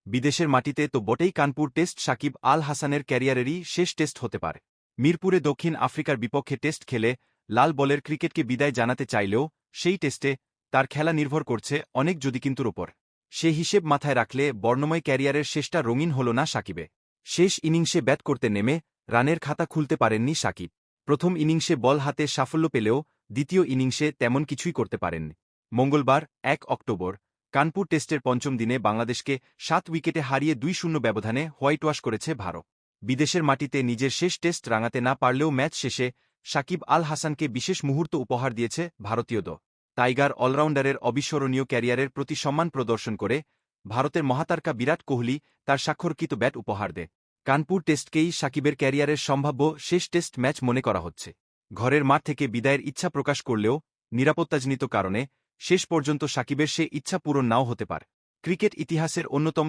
বিদেশের মাটিতে তো বটেই কানপুর টেস্ট সাকিব আল হাসানের ক্যারিয়ারেরই শেষ টেস্ট হতে পারে। মিরপুরে দক্ষিণ আফ্রিকার বিপক্ষে টেস্ট খেলে লাল বলের ক্রিকেটকে বিদায় জানাতে চাইলেও সেই টেস্টে তার খেলা নির্ভর করছে অনেক যদি কিন্তুর ওপর। সে হিসেব মাথায় রাখলে বর্ণময় ক্যারিয়ারের শেষটা রঙিন হল না সাকিবে। শেষ ইনিংসে ব্যাট করতে নেমে রানের খাতা খুলতে পারেননি সাকিব। প্রথম ইনিংসে বল হাতে সাফল্য পেলেও দ্বিতীয় ইনিংসে তেমন কিছুই করতে পারেননি। মঙ্গলবার ১ অক্টোবর কানপুর টেস্টের পঞ্চম দিনে বাংলাদেশকে ৭ উইকেটে হারিয়ে ২-০ ব্যবধানে হোয়াইটওয়াশ করেছে ভারত। বিদেশের মাটিতে নিজের শেষ টেস্ট রাঙাতে না পারলেও ম্যাচ শেষে সাকিব আল হাসানকে বিশেষ মুহূর্ত উপহার দিয়েছে ভারতীয় দল। টাইগার অলরাউন্ডারের অবিস্মরণীয় ক্যারিয়ারের প্রতি সম্মান প্রদর্শন করে ভারতের মহাতারকা বিরাট কোহলি তার স্বাক্ষরকৃত ব্যাট উপহার দেয়। কানপুর টেস্টকেই সাকিবের ক্যারিয়ারের সম্ভাব্য শেষ টেস্ট ম্যাচ মনে করা হচ্ছে। ঘরের মাঠ থেকে বিদায়ের ইচ্ছা প্রকাশ করলেও নিরাপত্তাজনিত কারণে শেষ পর্যন্ত সাকিবের সে ইচ্ছা পূরণ নাও হতে পারে। ক্রিকেট ইতিহাসের অন্যতম